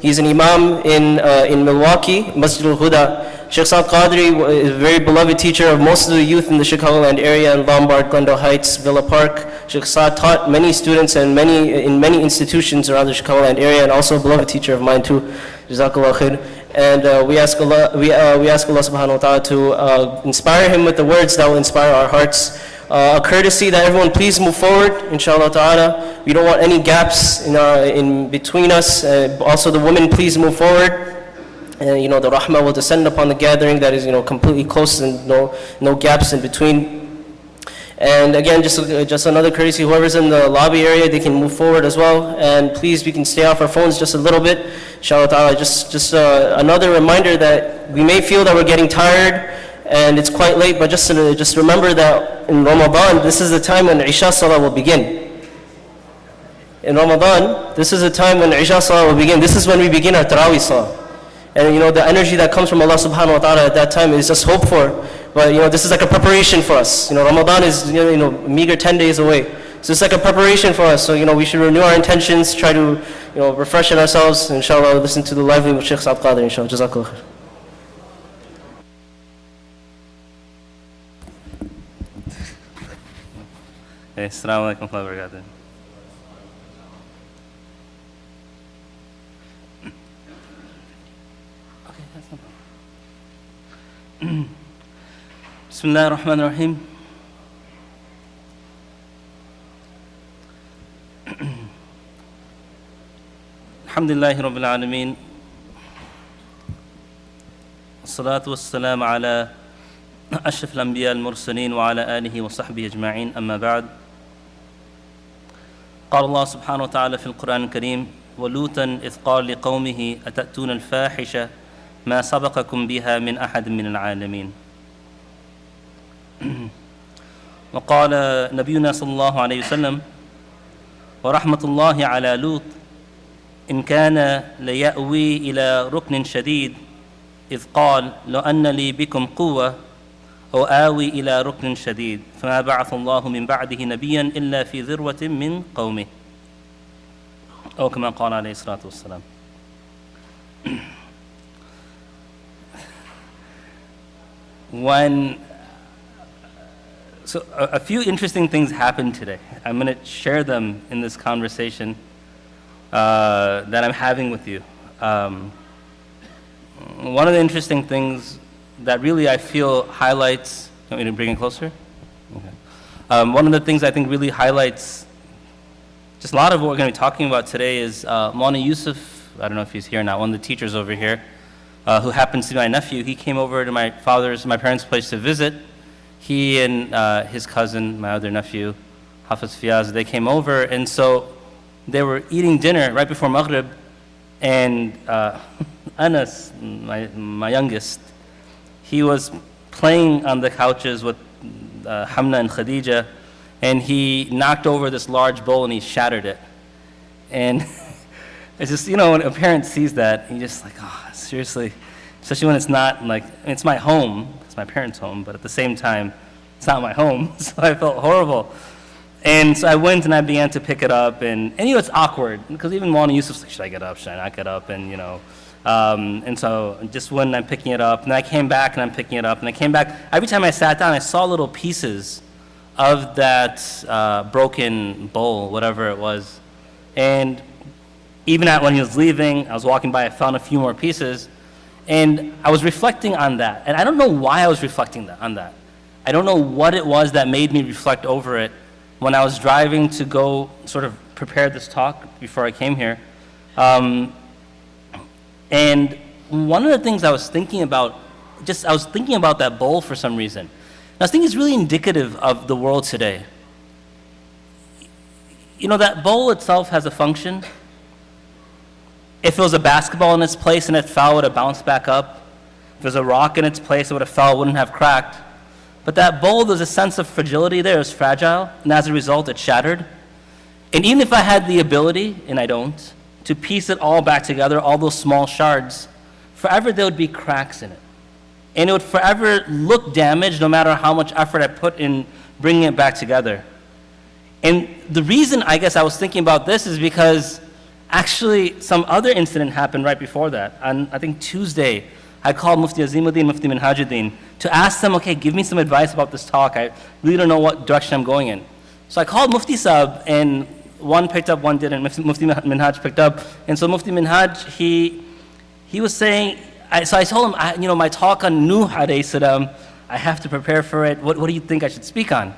He's an imam in Milwaukee, Masjid al-Huda. Sheikh Quadri is a very beloved teacher of most of the youth in the Chicagoland area in Lombard, Glendale Heights, Villa Park. Sheikh Saad taught many students and in many institutions around the Chicagoland area, and also a beloved teacher of mine too. Jazakullahu Khairun. And we ask Allah subhanahu wa ta'ala to inspire him with the words that will inspire our hearts. A courtesy that everyone please move forward, inshallah ta'ala. We don't want any gaps in between us. Also the women please move forward. And the rahmah will descend upon the gathering that is completely close and no gaps in between. And again, just another courtesy, whoever's in the lobby area, they can move forward as well. And please, we can stay off our phones just a little bit, inshallah ta'ala. Just another reminder that we may feel that we're getting tired and it's quite late, but just remember that in Ramadan, this is the time when Isha Salah will begin. In Ramadan, this is the time when Isha Salah will begin. This is when we begin our Taraweeh Salah. And the energy that comes from Allah subhanahu wa ta'ala at that time is just hope for. But this is like a preparation for us. Ramadan is meager 10 days away. So it's like a preparation for us. So we should renew our intentions, try to refresh ourselves. Inshallah, listen to the lively of Sheikh Saad Qadri, inshallah. Jazakullahu Khairun. Assalamu alaikum wa rahmatullahi wa barakatuh. Bismillah ar-Rahman ar-Rahim. Alhamdulillahi Rabbil Alameen. As-salatu was-salam ala أشرف الأنبياء المرسلين وعلى آله وصحبه أجمعين أما بعد قال الله سبحانه وتعالى في القرآن الكريم ولوطا إذ قال لقومه أتأتون الفاحشة ما سبقكم بها من أحد من العالمين وقال نبينا صلى الله عليه وسلم ورحمة الله على لوط إن كان ليأوي إلى ركن شديد إذ قال لو أن لي بكم قوة أو آوي إلى ركن شديد فما بعث الله من بعده نبيا إلا في ذروة من قومه أو كما قال عليه الصلاة والسلام. So a few interesting things happened today. I'm going to share them in this conversation that I'm having with you. One of the interesting things that really I feel highlights, you want me to bring it closer? Okay. One of the things I think really highlights just a lot of what we're going to be talking about today is Maulana Yusuf, I don't know if he's here now, one of the teachers over here, who happens to be my nephew. He came over to my parents' place to visit. He and his cousin, my other nephew, Hafiz Fiaz, they came over, and so they were eating dinner right before Maghrib, and Anas, my youngest, he was playing on the couches with Hamna and Khadija, and he knocked over this large bowl and he shattered it. And it's just, when a parent sees that, he's just like, oh, seriously. Especially when it's not like, it's my home, it's my parents' home, but at the same time, it's not my home, so I felt horrible. And so I went and I began to pick it up, and it's awkward, because even Maulana Yusuf's like, should I get up, should I not get up, and and so just when I'm picking it up, and I came back and I'm picking it up, and I came back, every time I sat down, I saw little pieces of that broken bowl, whatever it was. And even when he was leaving, I was walking by, I found a few more pieces, and I was reflecting on that. And I don't know why I was reflecting on that. I don't know what it was that made me reflect over it when I was driving to go sort of prepare this talk before I came here. And one of the things I was thinking about, I was thinking about that bowl for some reason. And I was thinking it's really indicative of the world today. That bowl itself has a function. If it was a basketball in its place and it fell, it would have bounced back up. If there was a rock in its place, it would have fell, it wouldn't have cracked. But that bowl, there's a sense of fragility there. It was fragile, and as a result, it shattered. And even if I had the ability, and I don't, to piece it all back together, all those small shards, forever there would be cracks in it. And it would forever look damaged no matter how much effort I put in bringing it back together. And the reason I guess I was thinking about this is because Actually, some other incident happened right before that. On, I think, Tuesday, I called Mufti Azimuddin, Mufti Minhajuddin, to ask them, okay, give me some advice about this talk. I really don't know what direction I'm going in. So I called Mufti Sahib, and one picked up, one didn't. Mufti Minhaj picked up. And so Mufti Minhaj, he was saying, so I told him, my talk on Nuh alayhi salam, I have to prepare for it. What do you think I should speak on?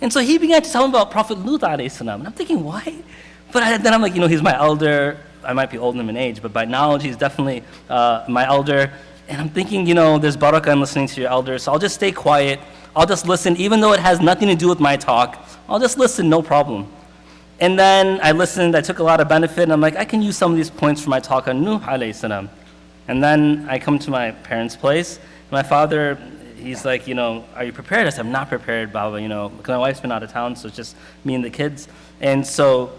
And so he began to tell him about Prophet Lut alayhi salam. And I'm thinking, why? But then I'm like, he's my elder. I might be older than him in age, but by knowledge, he's definitely my elder. And I'm thinking, there's barakah in listening to your elders, so I'll just stay quiet. I'll just listen, even though it has nothing to do with my talk. I'll just listen, no problem. And then I listened, I took a lot of benefit, and I'm like, I can use some of these points for my talk on Nuh alayhi salam. And then I come to my parents' place. My father, he's like, are you prepared? I said, I'm not prepared, Baba, because my wife's been out of town, so it's just me and the kids. And so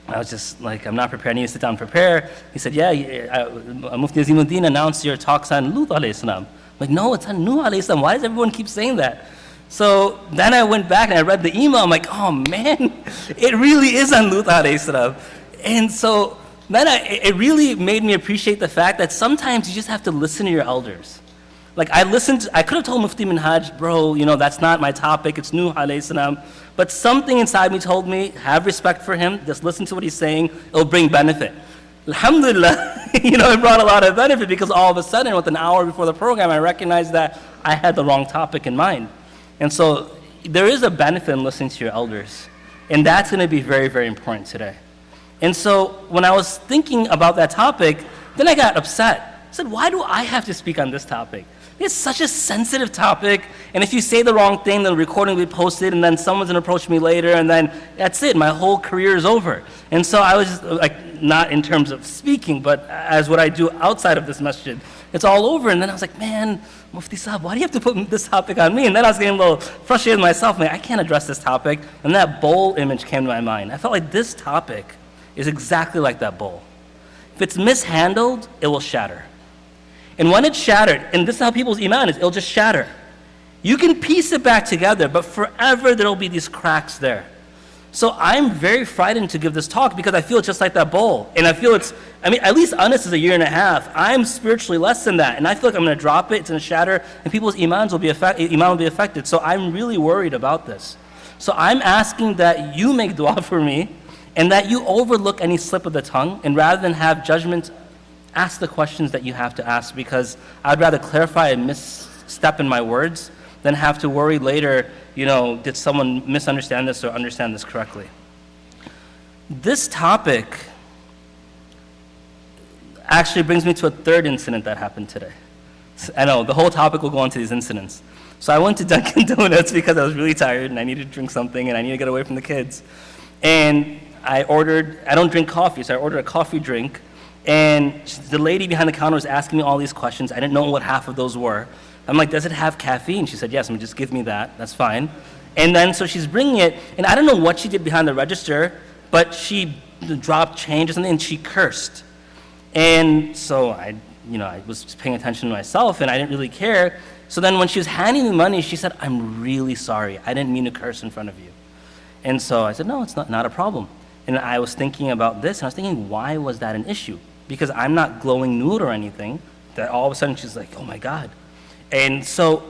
I was just like, I'm not prepared. I need to sit down and prepare. He said, Mufti Azimuddin announced your talks on Lut alayhi salam. I'm like, no, it's on Nuh alayhi salam. Why does everyone keep saying that? So then I went back and I read the email. I'm like, oh man, it really is on Lut alayhi salam. And so then it really made me appreciate the fact that sometimes you just have to listen to your elders. Like I could have told Mufti Minhaj, bro, that's not my topic, it's Nuh alayhi salam. But something inside me told me, have respect for him, just listen to what he's saying, it'll bring benefit. Alhamdulillah, it brought a lot of benefit because all of a sudden, within an hour before the program, I recognized that I had the wrong topic in mind. And so there is a benefit in listening to your elders. And that's going to be very, very important today. And so when I was thinking about that topic, then I got upset. I said, why do I have to speak on this topic? It's such a sensitive topic, and if you say the wrong thing, the recording will be posted, and then someone's gonna approach me later, and then that's it, my whole career is over. And so I was just like, not in terms of speaking, but as what I do outside of this masjid, it's all over. And then I was like, man, Mufti Sahib, why do you have to put this topic on me? And then I was getting a little frustrated with myself, like, I can't address this topic. And that bowl image came to my mind. I felt like this topic is exactly like that bowl. If it's mishandled, it will shatter. And when it's shattered, and this is how people's iman is, it'll just shatter. You can piece it back together, but forever there'll be these cracks there. So I'm very frightened to give this talk because I feel it's just like that bowl. And I feel at least Anas is 1.5 years. I'm spiritually less than that. And I feel like I'm going to drop it, it's going to shatter, and people's iman will be affected. So I'm really worried about this. So I'm asking that you make dua for me, and that you overlook any slip of the tongue, and rather than have judgment, ask the questions that you have to ask, because I'd rather clarify a misstep in my words than have to worry later, did someone misunderstand this or understand this correctly? This topic actually brings me to a third incident that happened today. I know, the whole topic will go into these incidents. So I went to Dunkin' Donuts because I was really tired and I needed to drink something and I needed to get away from the kids. And I don't drink coffee, so I ordered a coffee drink. And the lady behind the counter was asking me all these questions. I didn't know what half of those were. I'm like, does it have caffeine? She said, yes. I'm like, just give me that. That's fine. And then so she's bringing it, and I don't know what she did behind the register, but she dropped change or something, and she cursed. And so I was paying attention to myself, and I didn't really care. So then when she was handing me money, she said, I'm really sorry. I didn't mean to curse in front of you. And so I said, no, it's not a problem. And I was thinking about this, and I was thinking, why was that an issue? Because I'm not glowing nude or anything, that all of a sudden she's like, oh my God. And so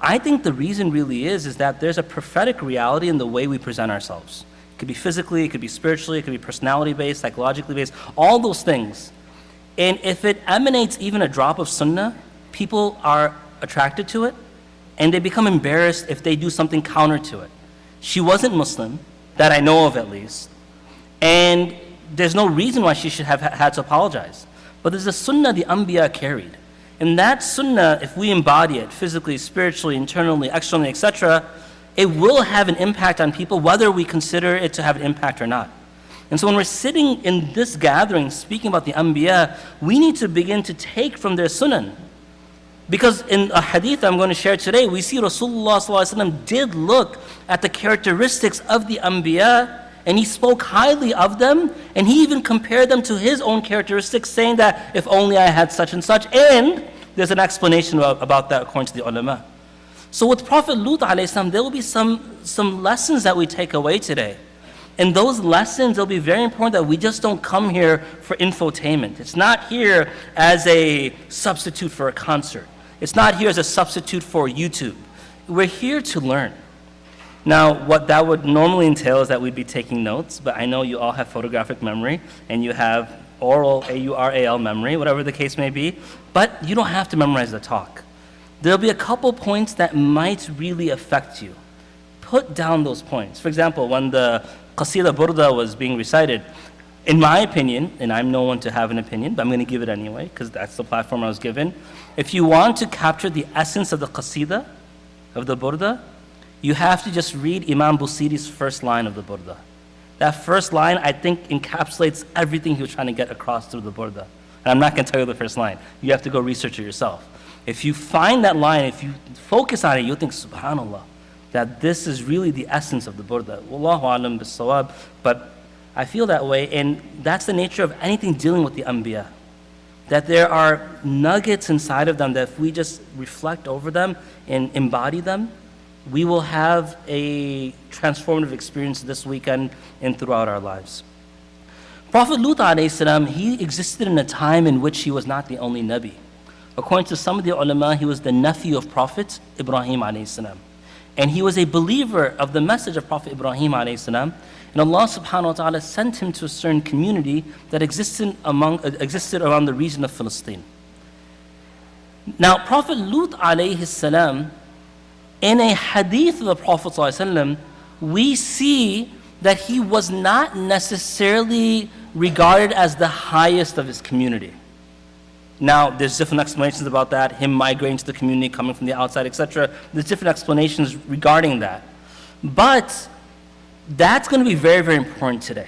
I think the reason really is that there's a prophetic reality in the way we present ourselves. It could be physically, it could be spiritually, it could be personality-based, psychologically-based, all those things. And if it emanates even a drop of sunnah, people are attracted to it, and they become embarrassed if they do something counter to it. She wasn't Muslim, that I know of at least, and there's no reason why she should have had to apologize. But there's a sunnah the Anbiya carried. And that sunnah, if we embody it physically, spiritually, internally, externally, etc., it will have an impact on people whether we consider it to have an impact or not. And so when we're sitting in this gathering speaking about the Anbiya, we need to begin to take from their sunnah. Because in a hadith I'm going to share today, we see Rasulullah ﷺ did look at the characteristics of the Anbiya, and he spoke highly of them, and he even compared them to his own characteristics, saying that if only I had such and such, and there's an explanation about that according to the ulama. So with Prophet Lut alayhi salam, there will be some lessons that we take away today. And those lessons, it'll be very important that we just don't come here for infotainment. It's not here as a substitute for a concert. It's not here as a substitute for YouTube. We're here to learn. Now, what that would normally entail is that we'd be taking notes, but I know you all have photographic memory, and you have oral, AURAL memory, whatever the case may be, but you don't have to memorize the talk. There'll be a couple points that might really affect you. Put down those points. For example, when the Qasida Burda was being recited, in my opinion, and I'm no one to have an opinion, but I'm going to give it anyway, because that's the platform I was given. If you want to capture the essence of the Qasida, of the Burda, you have to just read Imam Busiri's first line of the Burda. That first line, I think, encapsulates everything he was trying to get across through the Burda. And I'm not going to tell you the first line. You have to go research it yourself. If you find that line, if you focus on it, you'll think, subhanAllah, that this is really the essence of the Burda. Wallahu alam bis-sawab. But I feel that way, and that's the nature of anything dealing with the Anbiya. That there are nuggets inside of them that if we just reflect over them and embody them, we will have a transformative experience this weekend and throughout our lives. Prophet Lut alayhi salam, he existed in a time in which he was not the only Nabi. According to some of the ulama, he was the nephew of Prophet Ibrahim alayhi salam. And he was a believer of the message of Prophet Ibrahim alayhi salam. And Allah subhanahu wa ta'ala sent him to a certain community that existed around the region of Palestine. Now, Prophet Lut alayhi salam, in a hadith of the Prophet ﷺ, we see that he was not necessarily regarded as the highest of his community. Now, there's different explanations about that, him migrating to the community, coming from the outside, etc. There's different explanations regarding that. But that's going to be very, very important today.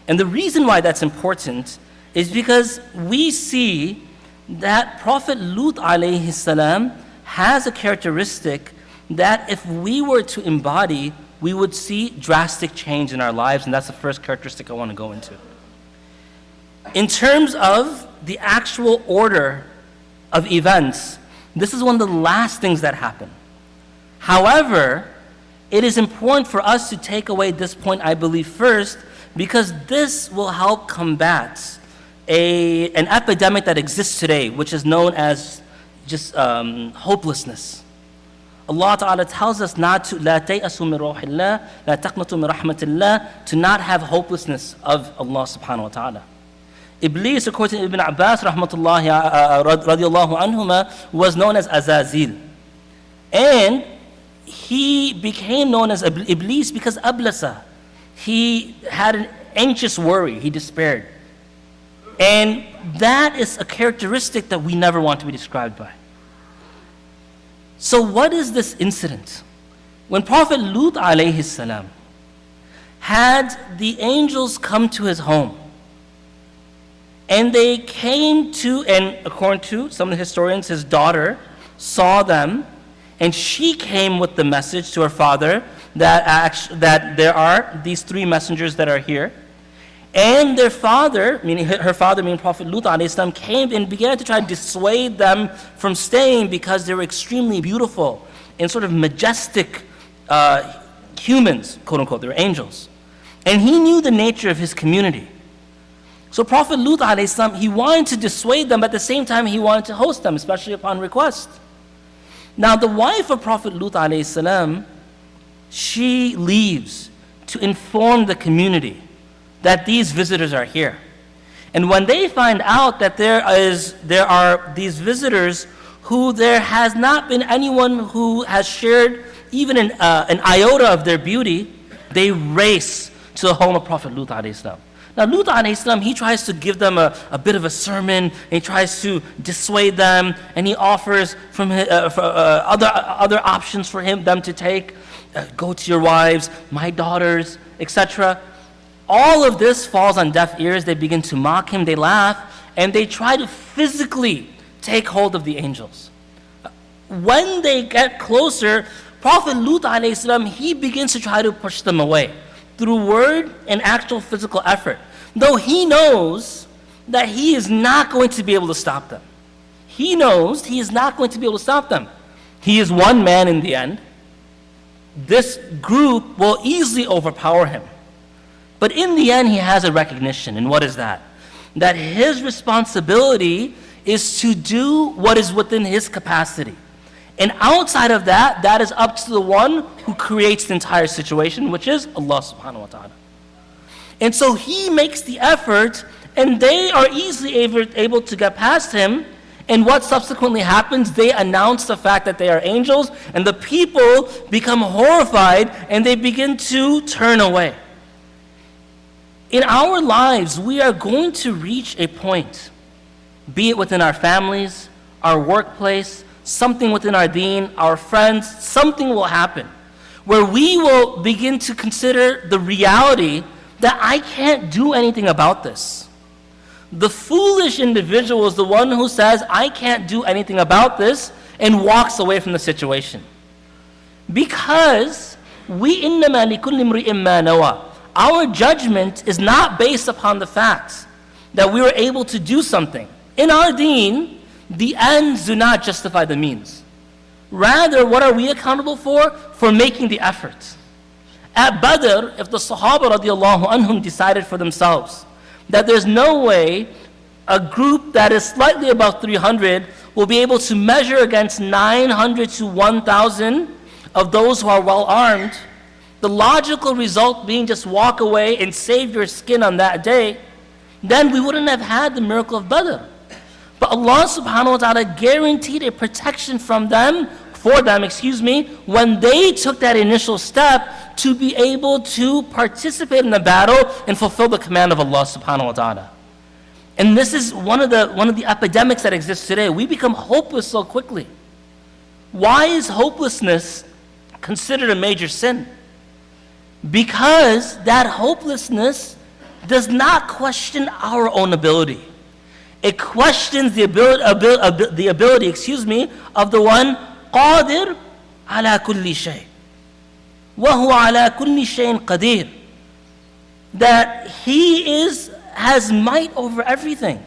And the reason why that's important is because we see that Prophet Lut alayhi salam has a characteristic that if we were to embody, we would see drastic change in our lives, and that's the first characteristic I want to go into. In terms of the actual order of events, this is one of the last things that happen. However, it is important for us to take away this point, I believe, first, because this will help combat an epidemic that exists today, which is known as just hopelessness. Allah Ta'ala tells us not to لا تيأسوا من روح الله لا تقنطوا من رحمة الله, to not have hopelessness of Allah Subhanahu wa Ta'ala. Iblis, according to Ibn Abbas radiallahu anhuma, was known as Azazil. And he became known as Iblis because Ablasa. He had an anxious worry, he despaired. And that is a characteristic that we never want to be described by. So what is this incident? When Prophet Lut alayhi salam had the angels come to his home, and they came to, and according to some of the historians, his daughter saw them, and she came with the message to her father that there are these three messengers that are here. And their father, meaning her father, meaning Prophet Lut alayhi salam, came and began to try to dissuade them from staying because they were extremely beautiful and sort of majestic humans, quote unquote. They were angels. And he knew the nature of his community. So Prophet Lut alayhi salam, he wanted to dissuade them, but at the same time he wanted to host them, especially upon request. Now the wife of Prophet Lut alayhi salam, she leaves to inform the community that these visitors are here. And when they find out that there are these visitors who there has not been anyone who has shared even an iota of their beauty, they race to the home of Prophet Lut alayhi salam. Now Lut alayhi salam, he tries to give them a bit of a sermon, and he tries to dissuade them, and he offers from other options for them to take. Go to your wives, my daughters, etc. All of this falls on deaf ears. They begin to mock him, they laugh, and they try to physically take hold of the angels. When they get closer, Prophet Lut alayhi salam, he begins to try to push them away through word and actual physical effort, though he knows that he is not going to be able to stop them. He knows he is not going to be able to stop them. He is one man in the end. This group will easily overpower him. But in the end, he has a recognition. And what is that? That his responsibility is to do what is within his capacity. And outside of that, that is up to the one who creates the entire situation, which is Allah subhanahu wa ta'ala. And so he makes the effort, and they are easily able to get past him. And what subsequently happens, they announce the fact that they are angels, and the people become horrified, and they begin to turn away. In our lives, we are going to reach a point, be it within our families, our workplace, something within our deen, our friends, something will happen where we will begin to consider the reality that I can't do anything about this. The foolish individual is the one who says, I can't do anything about this, and walks away from the situation. Because our judgment is not based upon the fact that we were able to do something. In our deen, the ends do not justify the means. Rather, what are we accountable for? For making the effort. At Badr, if the Sahaba radiallahu anhum decided for themselves that there's no way a group that is slightly above 300 will be able to measure against 900 to 1,000 of those who are well armed, the logical result being just walk away and save your skin on that day, then we wouldn't have had the miracle of Badr. But Allah subhanahu wa ta'ala guaranteed a protection for them, when they took that initial step to be able to participate in the battle and fulfill the command of Allah subhanahu wa ta'ala. And this is one of the epidemics that exists today. We become hopeless so quickly. Why is hopelessness considered a major sin? Because that hopelessness does not question our own ability. It questions the ability of the one Qadir ala kulli shay. Wa huwa ala kulli shayin qadir. That he has might over everything.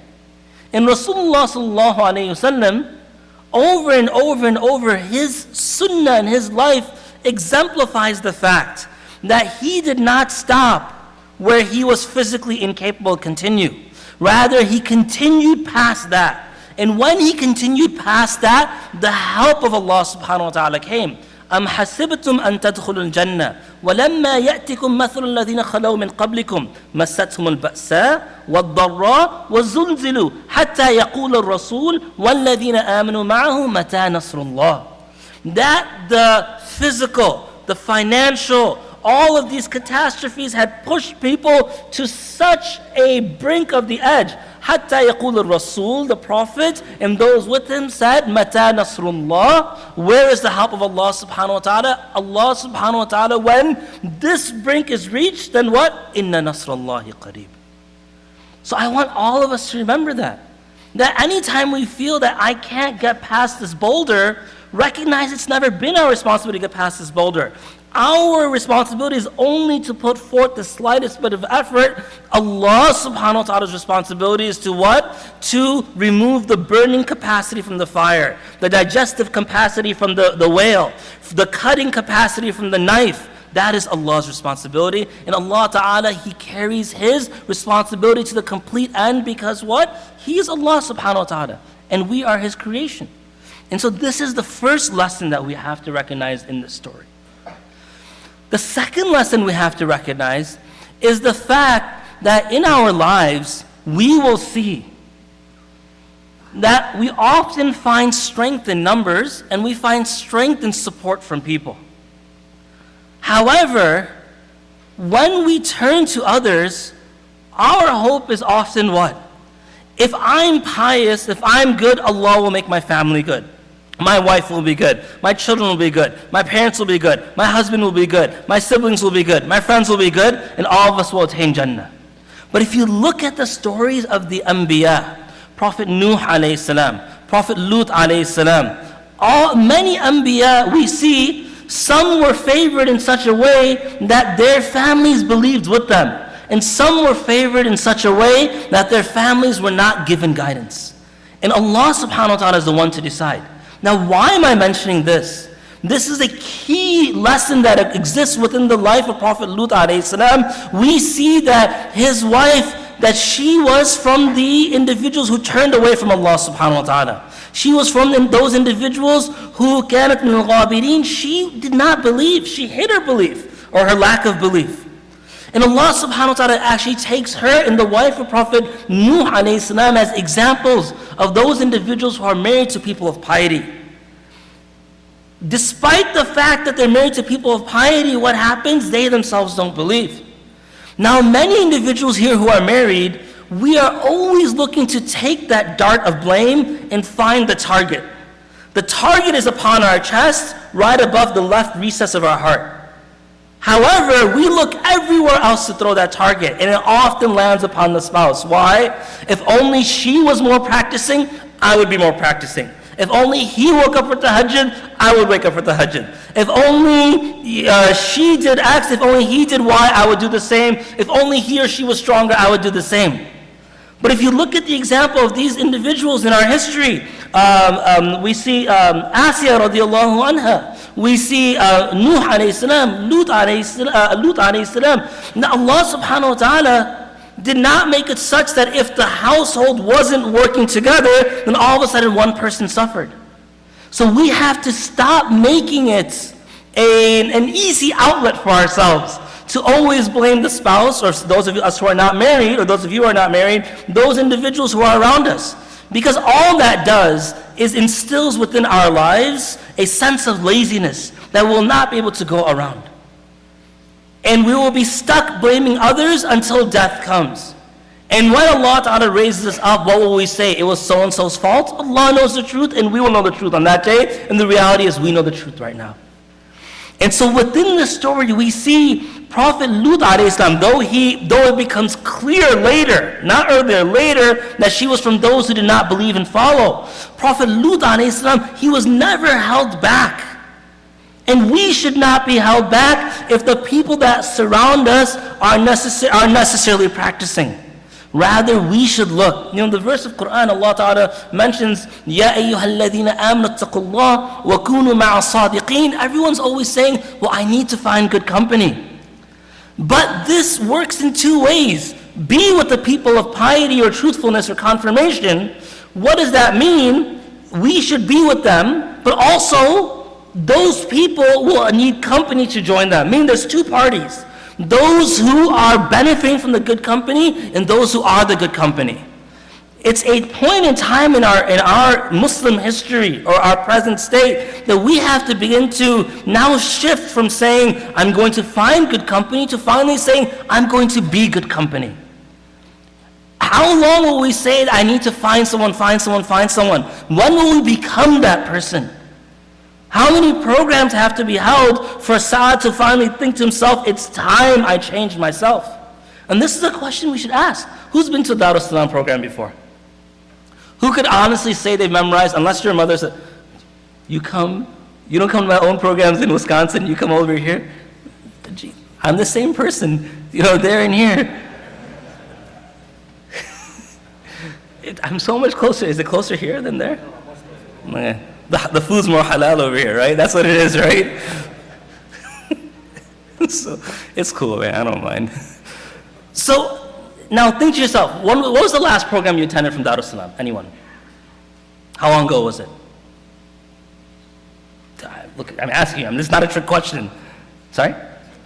And Rasulullah sallallahu alayhi wasallam, over and over and over, his sunnah and his life exemplifies the fact that he did not stop where he was physically incapable to continue. Rather, he continued past that. And when he continued past that, the help of Allah subhanahu wa ta'ala came. أَمْ حَسِبْتُمْ أَن تَدْخُلُوا الْجَنَّةِ وَلَمَّا يَأْتِكُمْ مَثْلُ الَّذِينَ خَلَوْا مِنْ قَبْلِكُمْ مَسَّتْهُمُ الْبَأْسَاءُ وَالضَّرَّاءُ وَزُلْزِلُوا حَتَّى يَقُولَ الرَّسُولُ وَالَّذِينَ آمَنُوا مَعَهُ مَتَى نَصْرُ اللَّهِ. That the physical, the financial, all of these catastrophes had pushed people to such a brink of the edge. حَتَّى يَقُولُ الرَّسُولُ, the Prophet and those with him said, مَتَى نَصْرُ اللَّهِ, where is the help of Allah subhanahu wa ta'ala? Allah subhanahu wa ta'ala, when this brink is reached, then what? إِنَّ نَصْرَ اللَّهِ قَرِيبٌ. So I want all of us to remember that anytime we feel that I can't get past this boulder, recognize it's never been our responsibility to get past this boulder. Our responsibility is only to put forth the slightest bit of effort. Allah subhanahu wa ta'ala's responsibility is to what? To remove the burning capacity from the fire, the digestive capacity from the whale, the cutting capacity from the knife. That is Allah's responsibility. And Allah ta'ala, He carries His responsibility to the complete end because what? He is Allah subhanahu wa ta'ala. And we are His creation. And so this is the first lesson that we have to recognize in this story. The second lesson we have to recognize is the fact that in our lives, we will see that we often find strength in numbers and we find strength in support from people. However, when we turn to others, our hope is often what? If I'm pious, if I'm good, Allah will make my family good. My wife will be good. My children will be good. My parents will be good. My husband will be good. My siblings will be good. My friends will be good. And all of us will attain Jannah. But if you look at the stories of the Anbiya, Prophet Nuh alayhi salam, Prophet Lut alayhi salam, many Anbiya we see, some were favored in such a way that their families believed with them. And some were favored in such a way that their families were not given guidance. And Allah subhanahu wa ta'ala is the one to decide. Now, why am I mentioning this? This is a key lesson that exists within the life of Prophet Lut alayhi salam. We see that his wife, that she was from the individuals who turned away from Allah subhanahu wa ta'ala. She was from those individuals who كانت من الغابرين. She did not believe. She hid her belief or her lack of belief. And Allah subhanahu wa ta'ala actually takes her and the wife of Prophet Nuh alayhi salam as examples of those individuals who are married to people of piety. Despite the fact that they're married to people of piety, what happens? They themselves don't believe. Now, many individuals here who are married, we are always looking to take that dart of blame and find the target. The target is upon our chest, right above the left recess of our heart. However, we look everywhere else to throw that target, and it often lands upon the spouse. Why? If only she was more practicing, I would be more practicing. If only he woke up for tahajjud, I would wake up for tahajjud. If only she did X, if only he did Y, I would do the same. If only he or she was stronger, I would do the same. But if you look at the example of these individuals in our history, we see Asya radiallahu anha. We see Nuh alayhi salam, Lut alayhi salam. Now Allah subhanahu wa ta'ala did not make it such that if the household wasn't working together, then all of a sudden one person suffered. So we have to stop making it an easy outlet for ourselves to always blame the spouse, or those of us who are not married, or those of you who are not married, those individuals who are around us. Because all that does is instills within our lives a sense of laziness that will not be able to go around. And we will be stuck blaming others until death comes. And when Allah Ta'ala raises us up, what will we say? It was so-and-so's fault? Allah knows the truth, and we will know the truth on that day. And the reality is we know the truth right now. And so within the story, we see Prophet Lut alayhi salam, though it becomes clear later, not earlier, later, that she was from those who did not believe and follow. Prophet Lut alayhi salam, he was never held back. And we should not be held back if the people that surround us are necessarily practicing. Rather, we should look. You know, the verse of Quran, Allah Ta'ala mentions, Ya ayyuhalladhina amanu attaqullah wa kunu ma'a sadiqeen. Everyone's always saying, well, I need to find good company. But this works in two ways. Be with the people of piety or truthfulness or confirmation. What does that mean? We should be with them, but also those people will need company to join them. Meaning there's two parties. Those who are benefiting from the good company and those who are the good company. It's a point in time in our Muslim history or our present state that we have to begin to now shift from saying, I'm going to find good company, to finally saying, I'm going to be good company. How long will we say that I need to find someone, find someone, find someone? When will we become that person? How many programs have to be held for Saad to finally think to himself, it's time I changed myself? And this is a question we should ask. Who's been to a Darus Salam program before? Who could honestly say they've memorized, unless your mother said, you don't come to my own programs in Wisconsin, you come over here? Gee, I'm the same person, there and here. I'm so much closer. Is it closer here than there? Okay. The food's more halal over here, right? That's what it is, right? So it's cool, man. I don't mind. So now think to yourself, what was the last program you attended from Darus Salam? Anyone? How long ago was it? Look, I'm asking you. This is not a trick question. Sorry?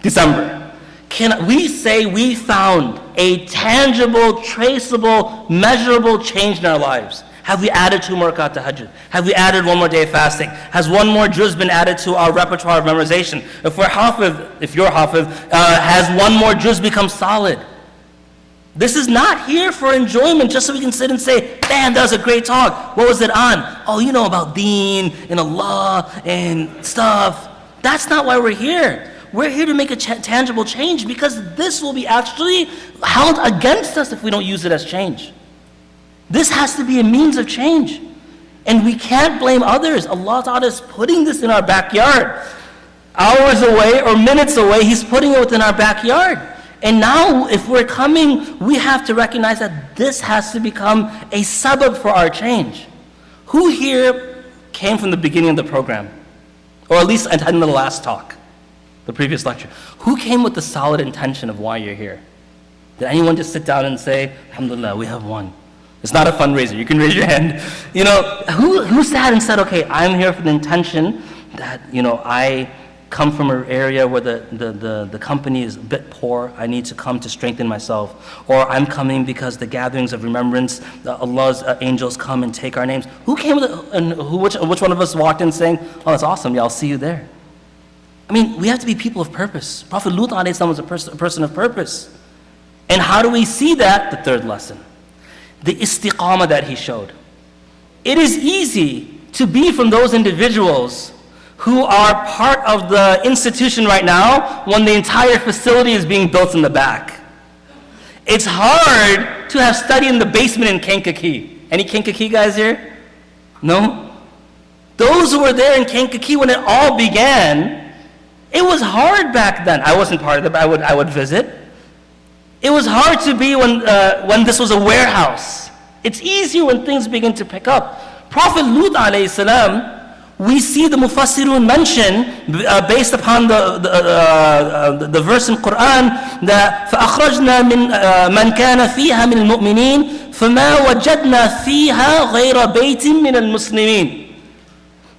December. Can we say we found a tangible, traceable, measurable change in our lives? Have we added 2 more rakat tahajjud? Have we added 1 more day of fasting? Has 1 more juz been added to our repertoire of memorization? If you're hafiz, has 1 more juz become solid? This is not here for enjoyment, just so we can sit and say, man, that was a great talk. What was it on? Oh, about deen and Allah and stuff. That's not why we're here. We're here to make a tangible change, because this will be actually held against us if we don't use it as change. This has to be a means of change. And we can't blame others. Allah Ta'ala is putting this in our backyard. Hours away or minutes away, He's putting it within our backyard. And now, if we're coming, we have to recognize that this has to become a sabab for our change. Who here came from the beginning of the program? Or at least in the last talk, the previous lecture. Who came with the solid intention of why you're here? Did anyone just sit down and say, Alhamdulillah, we have one? It's not a fundraiser. You can raise your hand. You know, who sat and said, okay, I'm here for the intention that, you know, I come from an area where the company is a bit poor. I need to come to strengthen myself. Or I'm coming because the gatherings of remembrance, Allah's angels come and take our names. Who came with it, and which one of us walked in saying, oh, that's awesome, yeah, I'll see you there. I mean, we have to be people of purpose. Prophet Lut alayhi salam was a person of purpose. And how do we see that? The third lesson. The istiqamah that he showed. It is easy to be from those individuals who are part of the institution right now when the entire facility is being built in the back. It's hard to have studied in the basement in Kankakee. Any Kankakee guys here? No? Those who were there in Kankakee when it all began, it was hard back then. I wasn't part of it, but I would visit. It was hard to be when this was a warehouse. It's easier when things begin to pick up. Prophet Lut alayhi salam, we see the Mufassirun mention, based upon the verse in Quran, that فَأَخْرَجْنَا مَنْ كَانَ فِيهَا مِنَ الْمُؤْمِنِينَ فَمَا وَجَدْنَا فِيهَا غَيْرَ بَيْتٍ مِنَ الْمُسْلِمِينَ.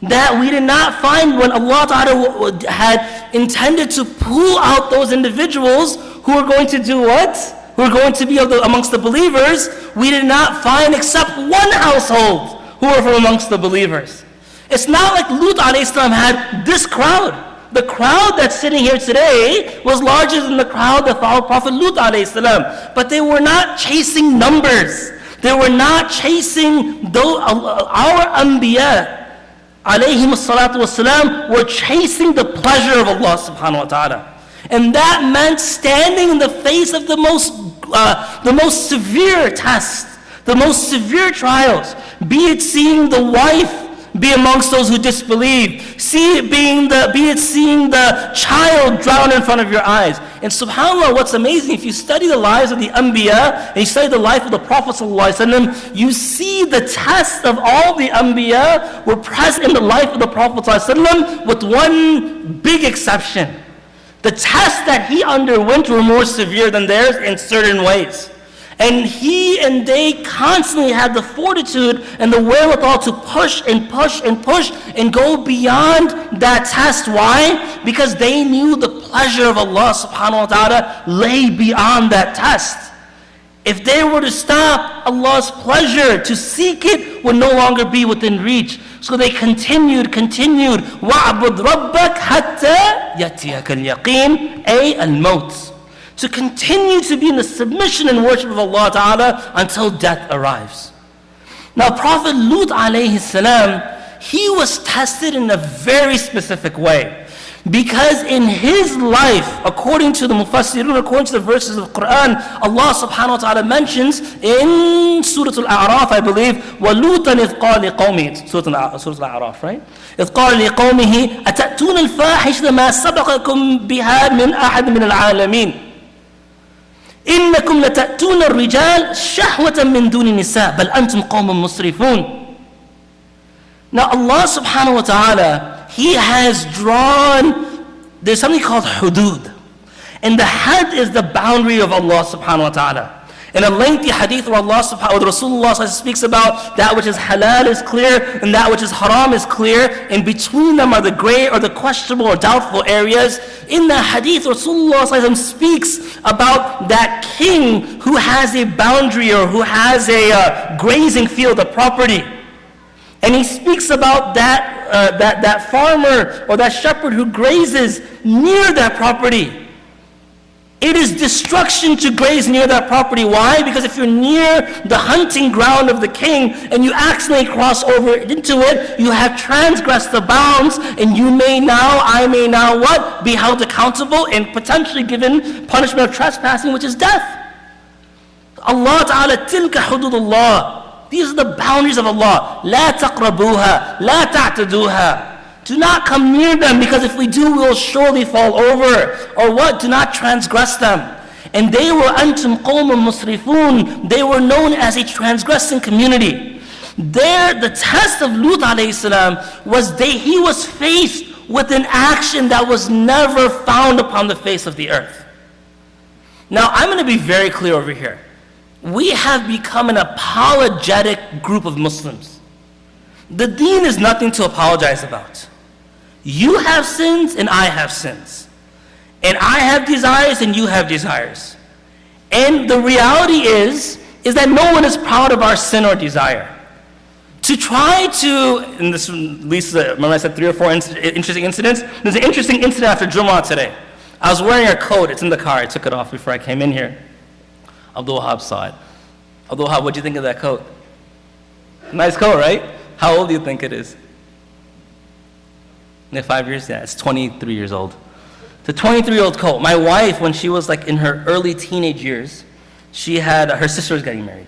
That we did not find, when Allah Ta'ala had intended to pull out those individuals who are going to do what? Who are going to be amongst the believers, we did not find except one household who were from amongst the believers. It's not like Lut alayhi salam had this crowd. The crowd that's sitting here today was larger than the crowd that followed Prophet Lut alayhi salam. But they were not chasing numbers. They were not chasing our anbiya alayhim salatu wasalam were chasing the pleasure of Allah subhanahu wa ta'ala. And that meant standing in the face of the most severe tests, the most severe trials, be it seeing the wife be amongst those who disbelieve, be it seeing the child drown in front of your eyes. And subhanAllah, what's amazing, if you study the lives of the Anbiya, and you study the life of the Prophet ﷺ, you see the test of all the Anbiya were present in the life of the Prophet ﷺ, with one big exception. The tests that he underwent were more severe than theirs in certain ways. And he and they constantly had the fortitude and the wherewithal to push and push and push and go beyond that test. Why? Because they knew the pleasure of Allah subhanahu wa ta'ala lay beyond that test. If they were to stop, Allah's pleasure to seek it would no longer be within reach. So they continued. وَعْبُدْ رَبَّكَ حَتَّى يَأْتِيَكَ الْيَقِينَ أي الموت. To continue to be in the submission and worship of Allah Ta'ala until death arrives. Now Prophet Lut alayhi salam, he was tested in a very specific way. Because in his life, according to the Mufassirun, according to the verses of Quran, Allah subhanahu wa ta'ala mentions in Surah Al-A'raf, I believe, وَلُوتًا إِذْ قَالَ لِقَوْمِهِ Surah Al-A'raf, right? إِذْ قَالَ لِقَوْمِهِ أَتَأْتُونَ الْفَاحِشَةَ مَا سَبَقَكُمْ بِهَا مِنْ أَحَدٍ مِنَ الْعَالَمِينَ إنكم لتأتون الرجال شهوة من دون النساء بل أنتم قوم مسرفون. Now Allah subhanahu wa ta'ala, He has drawn, there's something called hudud. And the had is the boundary of Allah subhanahu wa ta'ala. In a lengthy hadith where Allah subhanahu wa ta'ala, Rasulullah speaks about that which is halal is clear and that which is haram is clear, and between them are the gray or the questionable or doubtful areas. In the hadith, Rasulullah speaks about that king who has a boundary or who has a grazing field, a property. And he speaks about that farmer or that shepherd who grazes near that property. It is destruction to graze near that property. Why? Because if you're near the hunting ground of the king and you accidentally cross over into it, you have transgressed the bounds, and I may now what? Be held accountable and potentially given punishment of trespassing, which is death. Allah Ta'ala, tilka hududullah. These are the boundaries of Allah. La taqrabuha, la ta'taduha. Do not come near them, because if we do, we will surely fall over. Or what? Do not transgress them. And they were antum qawmun musrifun. They were known as a transgressing community. There, the test of Lut alayhi salam was he was faced with an action that was never found upon the face of the earth. Now, I'm going to be very clear over here. We have become an apologetic group of Muslims. The deen is nothing to apologize about. You have sins and I have sins. And I have desires and you have desires. And the reality is that no one is proud of our sin or desire. To try to, and this leads to, remember I said 3 or 4 interesting incidents? There's an interesting incident after Jumu'ah today. I was wearing a coat, it's in the car, I took it off before I came in here. Abdul Wahab saw it. Abdul Wahab, what'd you think of that coat? Nice coat, right? How old do you think it is? 5 years? Yeah, it's 23 years old. It's a 23-year-old coat. My wife, when she was like in her early teenage years, she had, her sister was getting married.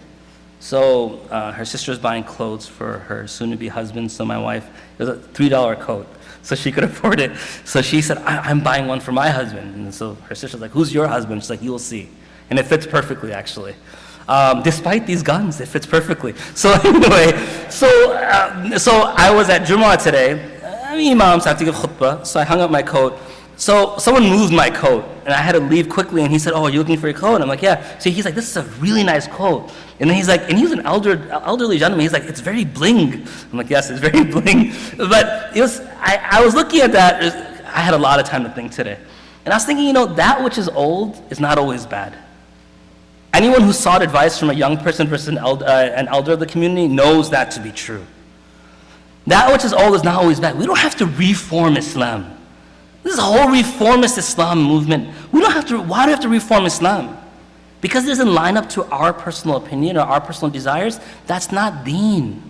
So her sister was buying clothes for her soon-to-be husband, so my wife, it was a $3 coat, so she could afford it. So she said, I'm buying one for my husband. And so her sister's like, who's your husband? She's like, you'll see. And it fits perfectly, actually. Despite these guns, it fits perfectly. So anyway, so I was at Jumu'ah today. Imams have to give khutbah, so I hung up my coat. So someone moved my coat, and I had to leave quickly, and he said, oh, are you looking for your coat? And I'm like, yeah. So he's like, this is a really nice coat. And then he's like, and he was an elderly gentleman, he's like, it's very bling. I'm like, yes, it's very bling. But it was, I was looking at that, I had a lot of time to think today. And I was thinking, that which is old is not always bad. Anyone who sought advice from a young person versus an elder of the community knows that to be true. That which is old is not always bad. We don't have to reform Islam. This is a whole reformist Islam movement. Why do we have to reform Islam? Because it doesn't line up to our personal opinion or our personal desires. That's not deen.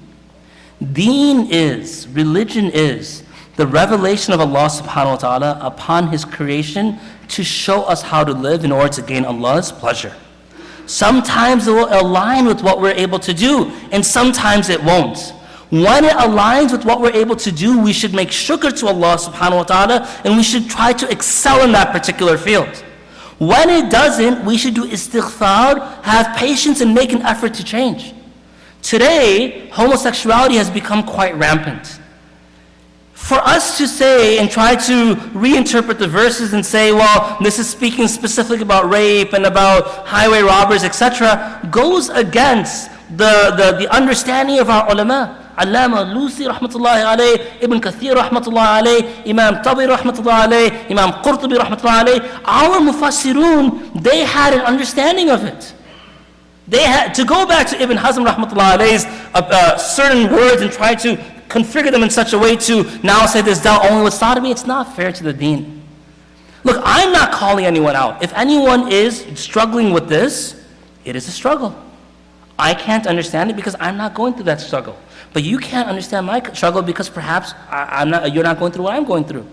Deen is, religion is, the revelation of Allah subhanahu wa ta'ala upon His creation to show us how to live in order to gain Allah's pleasure. Sometimes it will align with what we're able to do, and sometimes it won't. When it aligns with what we're able to do, we should make shukr to Allah subhanahu wa ta'ala, and we should try to excel in that particular field. When it doesn't, we should do istighfar, have patience, and make an effort to change. Today, homosexuality has become quite rampant. For us to say and try to reinterpret the verses and say, well, this is speaking specifically about rape and about highway robbers, etc., goes against the understanding of our ulama. Allama Lusi rahmatullahi alayh, Ibn Kathir rahmatullahi alayh, Imam Tabari rahmatullahi alayh, Imam Qurtubi rahmatullahi alayh. Our mufassirun, they had an understanding of it. They had to go back to Ibn Hazm rahmatullahi alayh's certain words and try to configure them in such a way to now say this doubt only with sodomy. It's not fair to the deen. Look, I'm not calling anyone out. If anyone is struggling with this, it is a struggle. I can't understand it because I'm not going through that struggle. But you can't understand my struggle because perhaps you're not going through what I'm going through.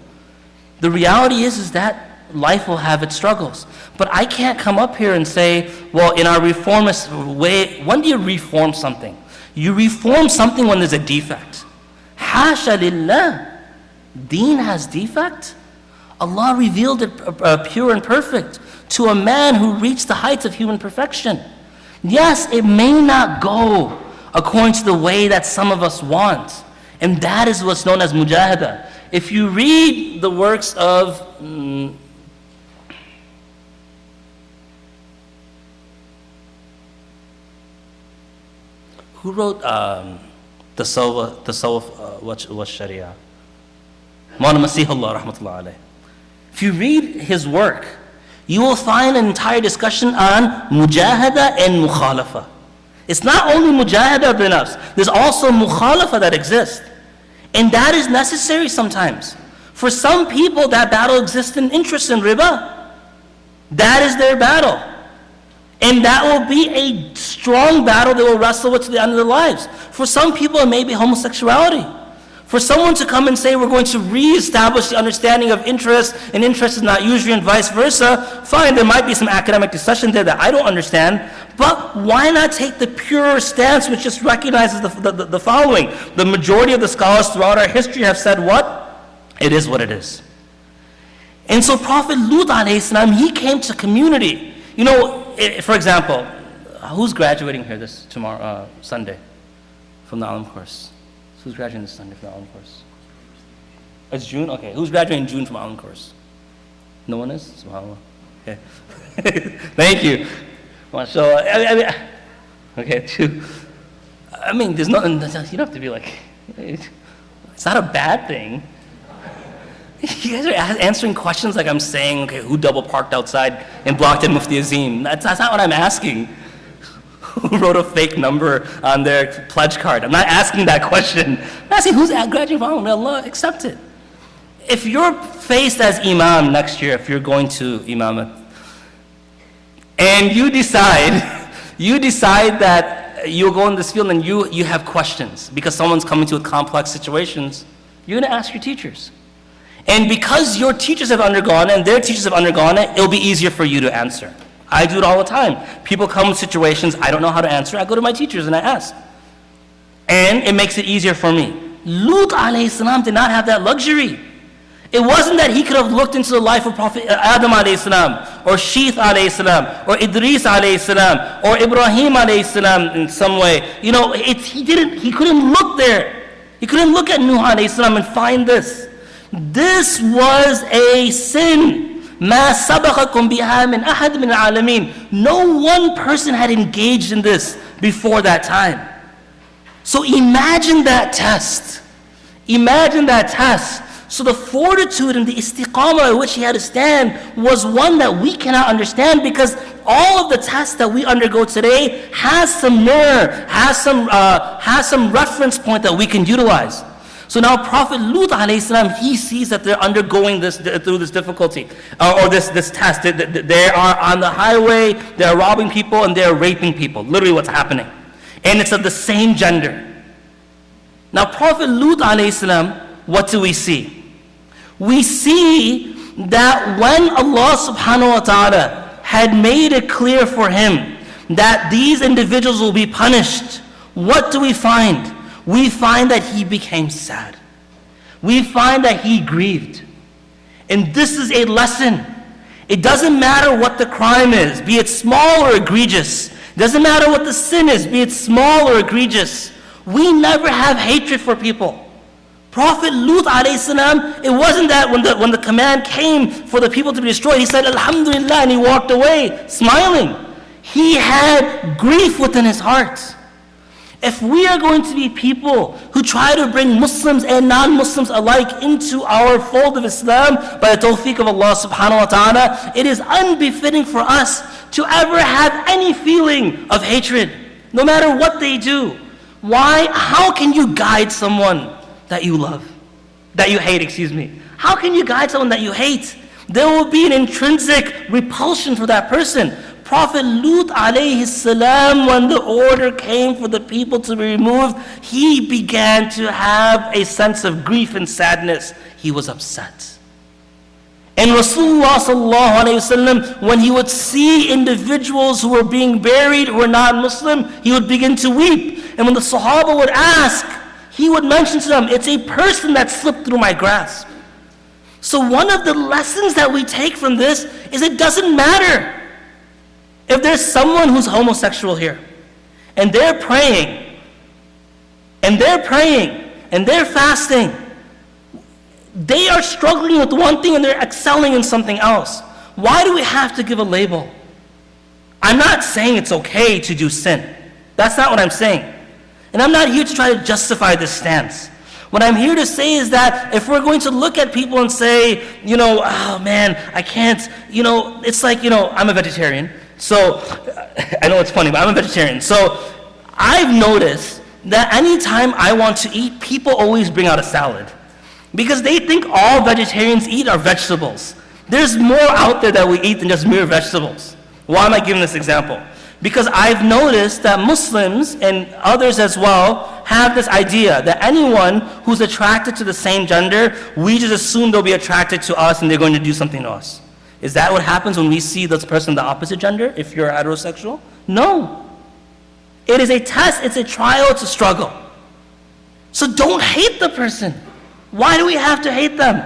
The reality is that life will have its struggles. But I can't come up here and say, well, in our reformist way, when do you reform something? You reform something when there's a defect. Hasha lillah. Deen has defect. Allah revealed it pure and perfect to a man who reached the heights of human perfection. Yes, it may not go according to the way that some of us want. And that is what's known as mujahada. If you read the works of who wrote Tasawwuf wa Sharia? Maulana Masihullah rahmatullah alayh. If you read his work, you will find an entire discussion on mujahada and mukhalafa. It's not only mujahada bin nafs, there's also mukhalafa that exists. And that is necessary sometimes. For some people, that battle exists in interest in riba. That is their battle. And that will be a strong battle they will wrestle with to the end of their lives. For some people, it may be homosexuality. For someone to come and say we're going to re-establish the understanding of interest, and interest is not usury and vice versa, fine, there might be some academic discussion there that I don't understand, but why not take the pure stance which just recognizes the following? The majority of the scholars throughout our history have said what? It is what it is. And so Prophet Lut alayhi salam, he came to community. For example, who's graduating here tomorrow, Sunday, from the Alim course? Who's graduating this Sunday from the Alim course? It's June? Okay. Who's graduating in June from Allen course? No one is? SubhanAllah. Okay. Thank you. So, okay, two. I mean, there's nothing, you don't have to be like, it's not a bad thing. You guys are answering questions like I'm saying, okay, who double parked outside and blocked in Mufti Azim? That's not what I'm asking. Who wrote a fake number on their pledge card? I'm not asking that question. I'm asking who's graduating from Allah, accept it. If you're faced as imam next year, if you're going to imamah, and you decide that you'll go in this field and you have questions because someone's coming to you with complex situations, you're going to ask your teachers. And because your teachers have undergone it and their teachers have undergone it, it'll be easier for you to answer. I do it all the time. People come with situations I don't know how to answer. I go to my teachers and I ask. And it makes it easier for me. Lut alayhi salam did not have that luxury. It wasn't that he could have looked into the life of Prophet Adam alayhi salam, or Sheeth alayhi salam, or Idris alayhi salam, or Ibrahim alayhi salam in some way. You know, he couldn't look there. He couldn't look at Nuh alayhi salam and find this. This was a sin. مَا سَبَقَكُمْ بِهَا مِنْ أَحَدٍ مِنَ الْعَالَمِينَ. No one person had engaged in this before that time. So imagine that test. Imagine that test. So the fortitude and the istiqamah at which he had to stand was one that we cannot understand, because all of the tests that we undergo today has some mirror, has some reference point that we can utilize. So now Prophet Lut alayhi salam, he sees that they're undergoing this through this difficulty or this test. They are on the highway, they're robbing people and they're raping people. Literally what's happening. And it's of the same gender. Now Prophet Lut alayhi salam, what do we see? We see that when Allah subhanahu wa ta'ala had made it clear for him that these individuals will be punished, what do we find? We find that he became sad. We find that he grieved. And this is a lesson. It doesn't matter what the crime is, be it small or egregious. It doesn't matter what the sin is, be it small or egregious. We never have hatred for people. Prophet Lut alayhi salam, it wasn't that when the command came for the people to be destroyed, he said, Alhamdulillah, and he walked away, smiling. He had grief within his heart. If we are going to be people who try to bring Muslims and non-Muslims alike into our fold of Islam by the tawfiq of Allah subhanahu wa ta'ala, it is unbefitting for us to ever have any feeling of hatred, no matter what they do. Why? How can you guide someone that you love? That you hate, excuse me. How can you guide someone that you hate? There will be an intrinsic repulsion for that person. Prophet Lut alayhi salam, when the order came for the people to be removed, he began to have a sense of grief and sadness. He was upset. And Rasulullah sallallahu alayhi wasallam, when he would see individuals who were being buried who were non-Muslim, he would begin to weep. And when the Sahaba would ask, he would mention to them, it's a person that slipped through my grasp. So one of the lessons that we take from this is it doesn't matter if there's someone who's homosexual here, and they're praying, and they're fasting, they are struggling with one thing and they're excelling in something else. Why do we have to give a label? I'm not saying it's okay to do sin. That's not what I'm saying. And I'm not here to try to justify this stance. What I'm here to say is that if we're going to look at people and say, oh man, I can't, it's like, I'm a vegetarian. So, I know it's funny, but I'm a vegetarian. So, I've noticed that anytime I want to eat, people always bring out a salad. Because they think all vegetarians eat are vegetables. There's more out there that we eat than just mere vegetables. Why am I giving this example? Because I've noticed that Muslims and others as well have this idea that anyone who's attracted to the same gender, we just assume they'll be attracted to us and they're going to do something to us. Is that what happens when we see this person the opposite gender, if you're heterosexual? No. It is a test, it's a trial, it's a struggle. So don't hate the person. Why do we have to hate them?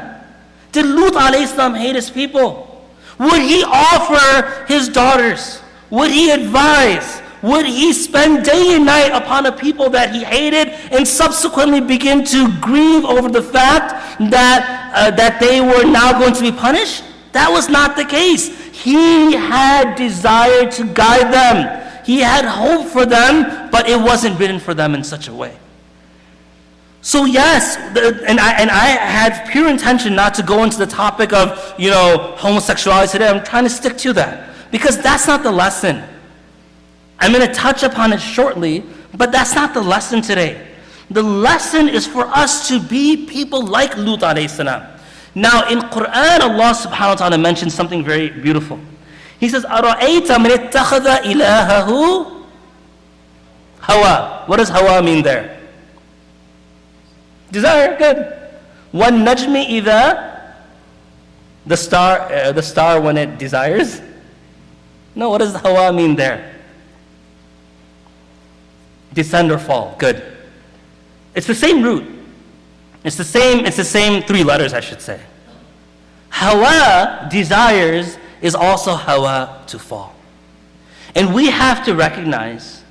Did Lut alayhi salam hate his people? Would he offer his daughters? Would he advise? would he spend day and night upon a people that he hated and subsequently begin to grieve over the fact that they were now going to be punished? That was not the case. He had desire to guide them. He had hope for them, but it wasn't written for them in such a way. So yes, and I had pure intention not to go into the topic of, homosexuality today. I'm trying to stick to that, because that's not the lesson. I'm going to touch upon it shortly, but that's not the lesson today. The lesson is for us to be people like Lut alayhi salam. Now in Quran, Allah subhanahu wa ta'ala mentions something very beautiful. He says, أَرَأَيْتَ مَنِ اتَّخَذَ إِلَهَهُ Hawa. What does Hawa mean there? Desire, good. وَالنَّجْمِ إِذَا the star when it desires? No, what does Hawa mean there? Descend or fall, good. It's the same root. It's the same 3 letters, I should say. Hawa, desires, is also Hawa, to fall. And we have to recognize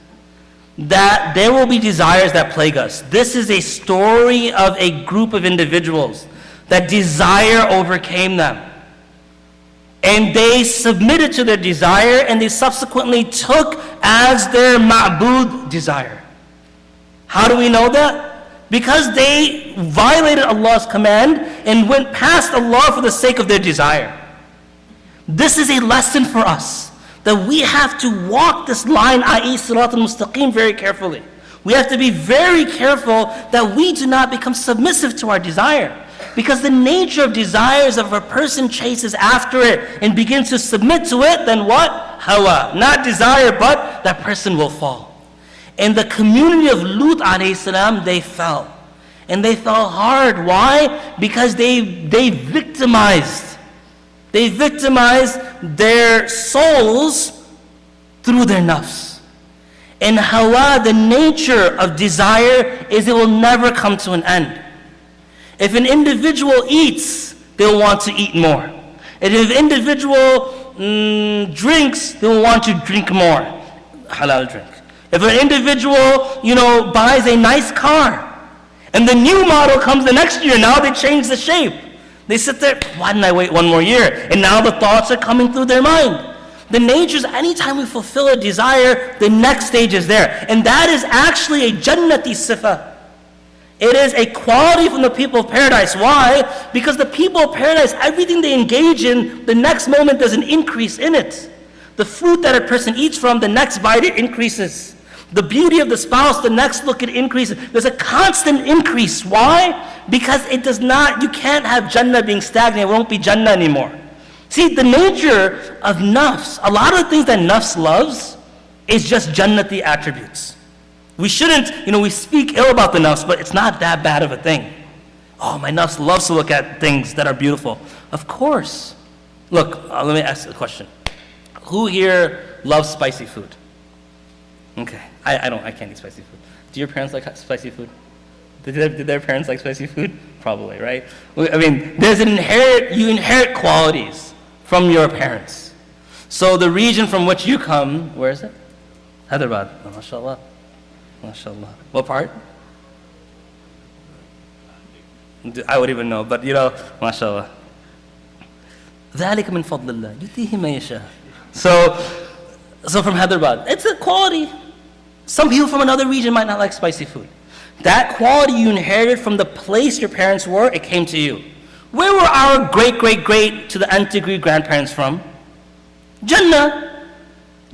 that there will be desires that plague us. This is a story of a group of individuals that desire overcame them. And they submitted to their desire, and they subsequently took as their ma'bud desire. How do we know that? Because they violated Allah's command and went past Allah for the sake of their desire. This is a lesson for us, that we have to walk this line, i.e. Sirat al-Mustaqim, very carefully. We have to be very careful that we do not become submissive to our desire. Because the nature of desires, if a person chases after it and begins to submit to it, then what? Hawa. Not desire, but that person will fall. And the community of Lut alayhi salam, they fell. And they fell hard. Why? Because they victimized. They victimized their souls through their nafs. And Hawa, the nature of desire, is it will never come to an end. If an individual eats, they'll want to eat more. And if an individual drinks, they'll want to drink more. Halal drink. If an individual, buys a nice car, and the new model comes the next year, now they change the shape. They sit there, why didn't I wait 1 more year? And now the thoughts are coming through their mind. The nature is, anytime we fulfill a desire, the next stage is there. And that is actually a jannati sifa. It is a quality from the people of paradise. Why? Because the people of paradise, everything they engage in, the next moment there's an increase in it. The fruit that a person eats from, the next bite it increases. The beauty of the spouse, the next look it increases. There's a constant increase. Why? Because it does not, you can't have Jannah being stagnant. It won't be Jannah anymore. See, the nature of nafs, a lot of the things that nafs loves is just Jannati attributes. We shouldn't, we speak ill about the nafs, but it's not that bad of a thing. Oh, my nafs loves to look at things that are beautiful. Of course. Look, let me ask a question. Who here loves spicy food? Okay, I can't eat spicy food. Do your parents like spicy food? Did their parents like spicy food? Probably, right? I mean, you inherit qualities from your parents. So the region from which you come, where is it? Hyderabad. Oh, mashallah. MashaAllah. What part? I would even know, but MashaAllah. ذَلِكَ مِنْ فَضْلِ اللَّهِ يُؤْتِيهِ مَن يَشَاءُ. So from Hyderabad, it's a quality. Some people from another region might not like spicy food. That quality you inherited from the place your parents were, it came to you. Where were our great to the nth degree grandparents from? Jannah.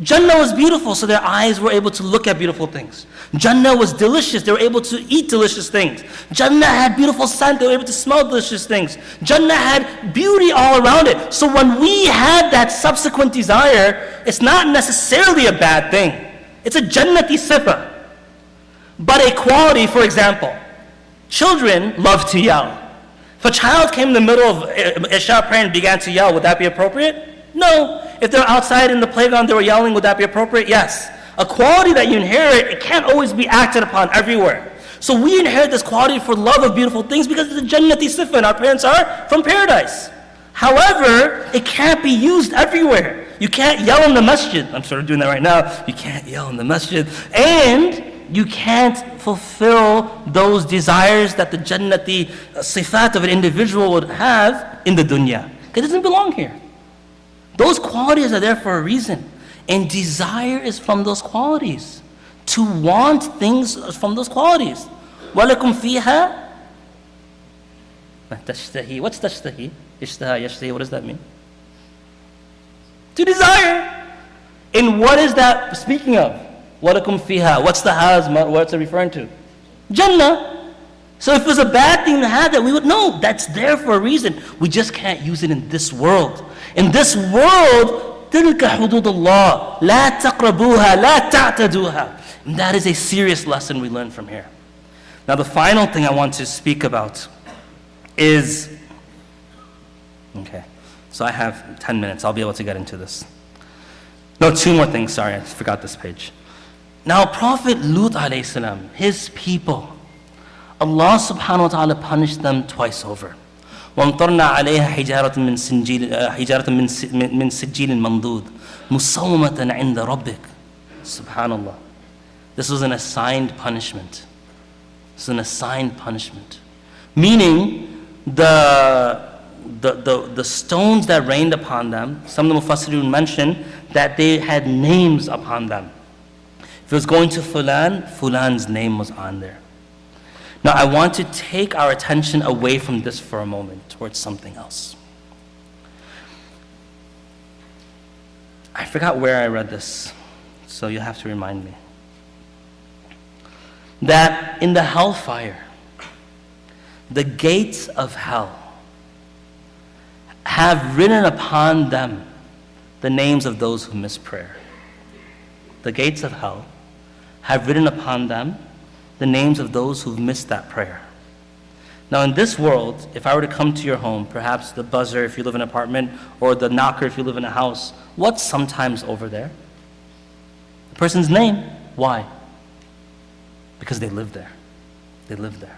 Jannah was beautiful, so their eyes were able to look at beautiful things. Jannah was delicious, they were able to eat delicious things. Jannah had beautiful scent, they were able to smell delicious things. Jannah had beauty all around it. So when we had that subsequent desire, it's not necessarily a bad thing. It's a jannati sifa. But a quality, for example, children love to yell. If a child came in the middle of Isha prayer and began to yell, would that be appropriate? No. If they're outside in the playground, they were yelling, would that be appropriate? Yes. A quality that you inherit, it can't always be acted upon everywhere. So we inherit this quality for love of beautiful things because it's a jannati sifa, and our parents are from paradise. However, it can't be used everywhere. You can't yell in the masjid. I'm sort of doing that right now. You can't yell in the masjid. And you can't fulfill those desires that the jannati sifat of an individual would have in the dunya. It doesn't belong here. Those qualities are there for a reason. And desire is from those qualities. To want things from those qualities. وَلَكُمْ فِيهَا تَشْتَهِي. What's tashtahi? Ishtaha, yashtahi, what does that mean? To desire. And what is that speaking of? وَلَكُمْ فِيهَا. What's the has? What's it referring to? Jannah. So if it was a bad thing to have that, we would know that's there for a reason. We just can't use it in this world. In this world, تِلْكَ حُدُودُ اللَّهِ لَا تَقْرَبُوهَا لَا تَعْتَدُوهَا. And that is a serious lesson we learn from here. Now the final thing I want to speak about is, okay, so I have 10 minutes. I'll be able to get into this. No, 2 more things. Sorry, I forgot this page. Now Prophet Lut alayhi salam, his people, Allah subhanahu wa ta'ala punished them twice over. وَامْطَرْنَا عَلَيْهَا حِجَارَةً مِّن سِجِّيلٍ مَنْضُودٍ مُسَوَّمَةً عِنْدَ رَبِّكَ. Subhanallah. This was an assigned punishment. This is an assigned punishment. Meaning, the stones that rained upon them, some of the Mufassirun mention that they had names upon them. If it was going to Fulan, Fulan's name was on there. Now I want to take our attention away from this for a moment towards something else. I forgot where I read this, so you'll have to remind me. That in the hellfire, the gates of hell have written upon them the names of those who miss prayer. The gates of hell have written upon them the names of those who've missed that prayer. Now in this world, if I were to come to your home, perhaps the buzzer if you live in an apartment, or the knocker if you live in a house, what's sometimes over there? The person's name. Why? Because they live there. They live there.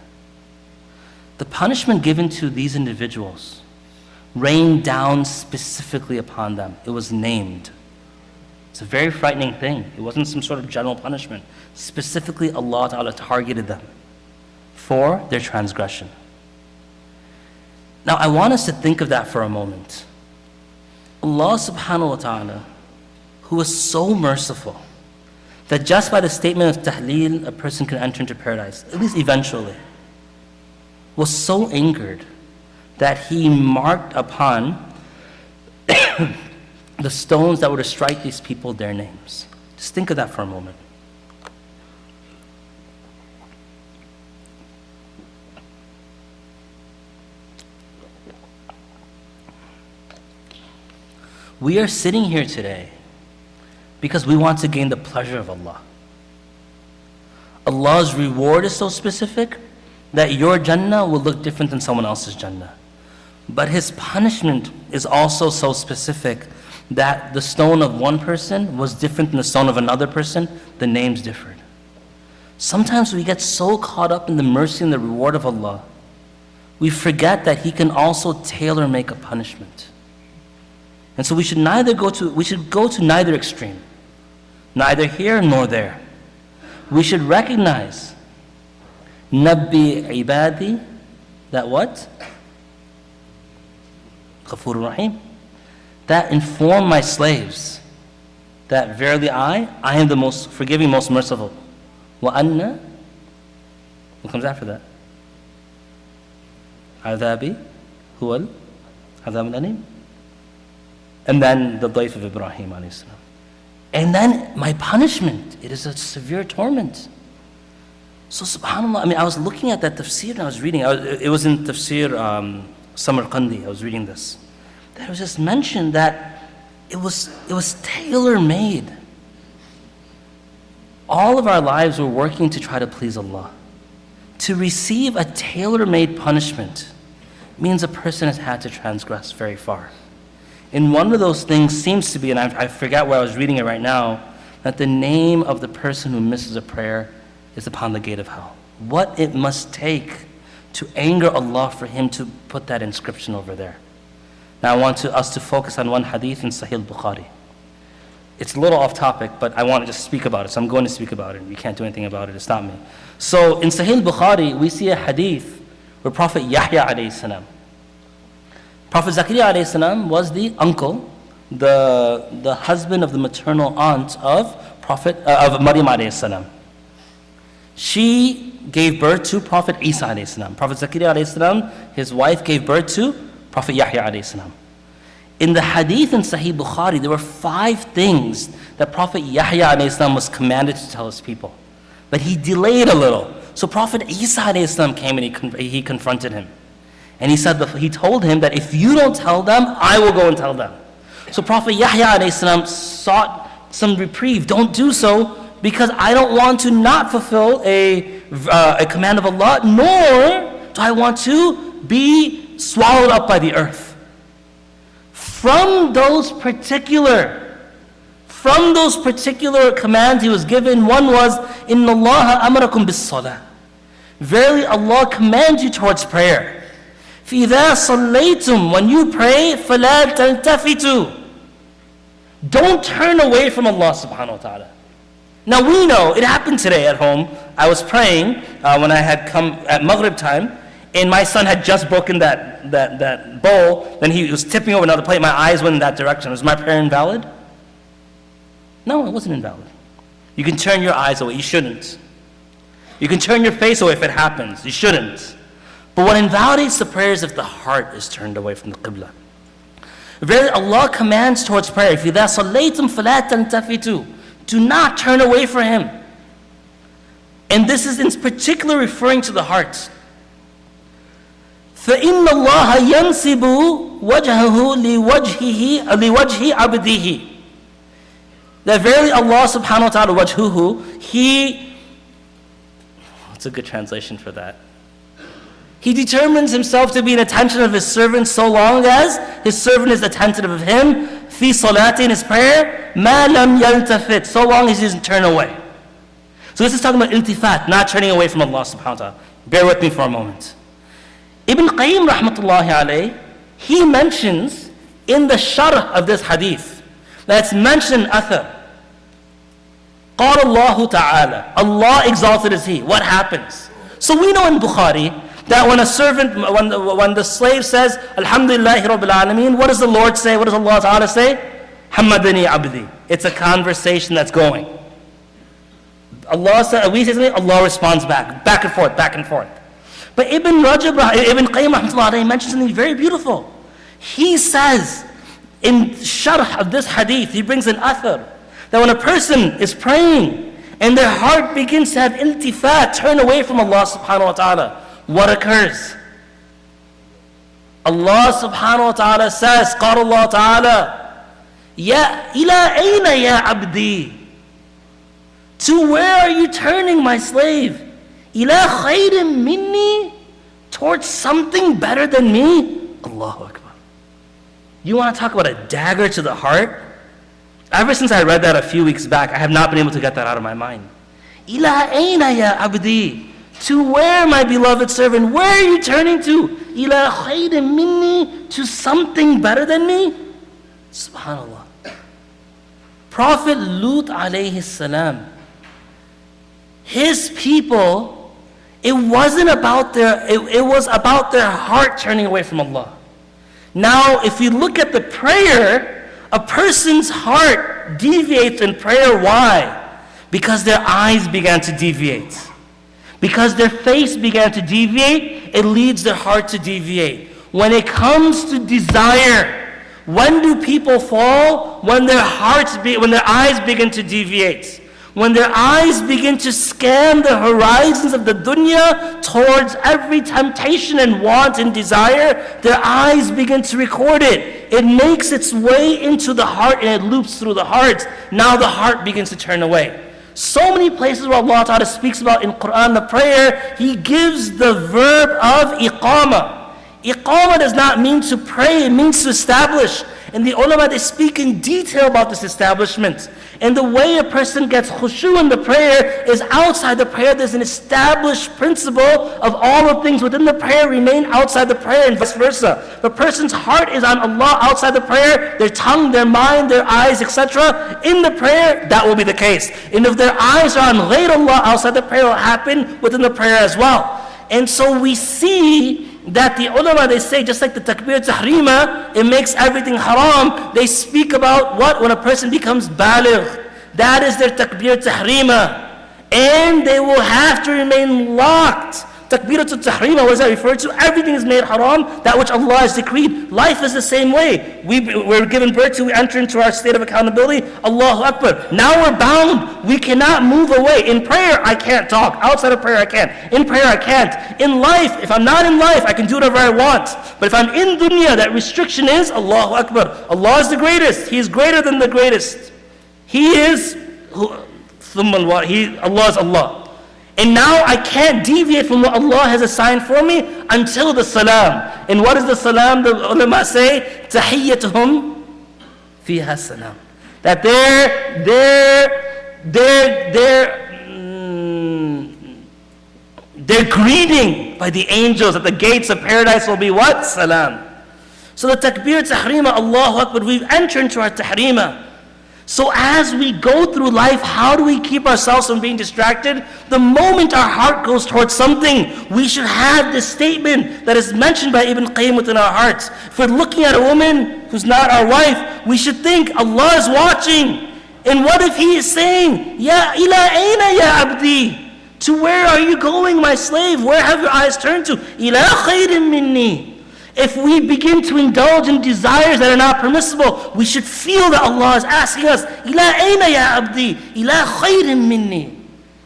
The punishment given to these individuals rained down specifically upon them. It was named. It's a very frightening thing. It wasn't some sort of general punishment. Specifically, Allah Ta'ala targeted them for their transgression. Now, I want us to think of that for a moment. Allah Subhanahu wa Ta'ala, who is so merciful, that just by the statement of tahleel, a person can enter into paradise, at least eventually, was so angered that he marked upon the stones that were to strike these people their names. Just think of that for a moment. We are sitting here today because we want to gain the pleasure of Allah. Allah's reward is so specific that your Jannah will look different than someone else's Jannah. But His punishment is also so specific that the stone of one person was different than the stone of another person. The names differed. Sometimes we get so caught up in the mercy and the reward of Allah, we forget that He can also tailor make a punishment. And so we should go to neither extreme, neither here nor there. We should recognize Nabbi ibadi, that what? Ghafurur Rahim. That inform my slaves that verily I am the most forgiving, most merciful. Wa anna, what comes after that? Adhabi huwal adhab al-alim. And then the dayf of Ibrahim alayhi salam. And then my punishment, it is a severe torment. So subhanAllah, I was looking at that tafsir and I was reading, it was in tafsir Samarqandi, I was reading this. That was just mentioned that it was tailor-made. All of our lives we're working to try to please Allah. To receive a tailor-made punishment means a person has had to transgress very far. And one of those things seems to be, and I forget where I was reading it right now, that the name of the person who misses a prayer is upon the gate of hell. What it must take to anger Allah for Him to put that inscription over there. Now I want us to focus on one hadith in Sahih Bukhari. It's a little off topic, but I want to just speak about it. So I'm going to speak about it. You can't do anything about it. It's not me. So in Sahih Bukhari, we see a hadith where Prophet Yahya alayhi salam, Prophet Zakaria alayhi salam was the uncle, the husband of the maternal aunt of Maryam alayhi salam. She gave birth to Prophet Isa alayhi salam. Prophet Zakaria alayhi salam, his wife, gave birth to Prophet Yahya alayhi salam. In the hadith in Sahih Bukhari, there were 5 things that Prophet Yahya alayhi salam was commanded to tell his people. But he delayed a little. So Prophet Isa alayhi salam came and he confronted him. And he told him that if you don't tell them, I will go and tell them. So Prophet Yahya alayhi salam sought some reprieve. Don't do so, because I don't want to not fulfill a command of Allah, nor do I want to be swallowed up by the earth. From those particular commands he was given, one was, Inna Allah amarakum bis salah. Verily Allah commands you towards prayer. فَإِذَا صَلَّيْتُمْ, when you pray, فَلَا تَلْتَفِتُوا, don't turn away from Allah subhanahu wa ta'ala. Now we know, it happened today at home. I was praying when I had come at Maghrib time, and my son had just broken that bowl, then he was tipping over another plate, my eyes went in that direction. Was my prayer invalid? No, it wasn't invalid. You can turn your eyes away, you shouldn't. You can turn your face away if it happens, you shouldn't. But what invalidates the prayer is if the heart is turned away from the Qibla. Verily Allah commands towards prayer, فِإِذَا صَلَّيْتُمْ فَلَا تَلْتَفِتُوا, do not turn away from Him. And this is in particular referring to the heart. فَإِنَّ اللَّهَ يَنْسِبُ وَجْهَهُ لِوَجْهِ عَبْدِهِ. That verily Allah subhanahu wa ta'ala, wajhuhu, He, what's a good translation for that? He determines Himself to be an attention of His servant so long as His servant is attentive of Him, fi salati, in his prayer, ma lam yaltafit, so long as he doesn't turn away. So this is talking about iltifat, not turning away from Allah subhanahu wa ta'ala. Bear with me for a moment. Ibn Qayyim rahmatullahi alayh, he mentions in the sharh of this hadith, that's mentioned in Athar, قال الله تعالى, Allah exalted is He. What happens? So we know in Bukhari that when a servant, when the slave says, Alhamdulillahi Rabbil Alameen, what does the Lord say? What does Allah Ta'ala say? Hammadani Abdi. It's a conversation that's going. Allah says, we say something, Allah responds back and forth, back and forth. But Ibn Qayyim rahmatullahi alayhi mentions something very beautiful. He says, in sharh of this hadith, he brings an athar, that when a person is praying and their heart begins to have iltifat, turn away from Allah subhanahu wa ta'ala, what occurs? Allah subhanahu wa ta'ala says, قال Allah ta'ala, Ya ila ayna ya abdi, to where are you turning, my slave? Ila khayrin minni, towards something better than me? Allahu Akbar. You want to talk about a dagger to the heart? Ever since I read that a few weeks back, I have not been able to get that out of my mind. Ila ayna ya abdi, to where, my beloved servant? Where are you turning to? Ila khayrin minni, to something better than me? Subhanallah. Prophet Lut alayhi salam, his people, it was about their heart turning away from Allah. Now, if you look at the prayer, a person's heart deviates in prayer. Why? Because their eyes began to deviate. Because their face began to deviate, it leads their heart to deviate. When it comes to desire, when do people fall? When their eyes begin to deviate. When their eyes begin to scan the horizons of the dunya towards every temptation and want and desire, their eyes begin to record it. It makes its way into the heart and it loops through the heart. Now the heart begins to turn away. So many places where Allah Ta'ala speaks about in Quran, the prayer, He gives the verb of iqama. Iqama does not mean to pray, it means to establish. And the ulama, they speak in detail about this establishment. And the way a person gets khushu in the prayer is outside the prayer. There's an established principle of all the things within the prayer remain outside the prayer, and vice versa. The person's heart is on Allah outside the prayer, their tongue, their mind, their eyes, etc. In the prayer, that will be the case. And if their eyes are on ghayr Allah outside the prayer, it will happen within the prayer as well. And so we see that the ulama, they say, just like the takbir tahrima, it makes everything haram. They speak about what? When a person becomes baligh. That is their takbir tahrima. And they will have to remain locked. Takbiratul tahrima, what does that refer to? Everything is made haram, that which Allah has decreed. Life is the same way. We're given birth to, we enter into our state of accountability. Allahu Akbar. Now we're bound. We cannot move away. In prayer, I can't talk. Outside of prayer, I can't. In prayer, I can't. In life, if I'm not in life, I can do whatever I want. But if I'm in dunya, that restriction is Allahu Akbar. Allah is the greatest. He is greater than the greatest. He is, Allah is Allah. And now I can't deviate from what Allah has assigned for me until the salam. And what is the salam? The ulama say, tahiyyatuhum fiha salam. That their greeting by the angels at the gates of paradise will be what? Salam. So the takbir tahrima, Allahu Akbar, we've entered into our tahrima. So as we go through life, how do we keep ourselves from being distracted? The moment our heart goes towards something, we should have this statement that is mentioned by Ibn Qayyim within our hearts. If we're looking at a woman who's not our wife, we should think Allah is watching. And what if He is saying, Ya ila aina ya abdi? To where are you going, my slave? Where have your eyes turned to? Ila khairin minni. If we begin to indulge in desires that are not permissible, we should feel that Allah is asking us, Ila aina ya abdi, ila khairin minni.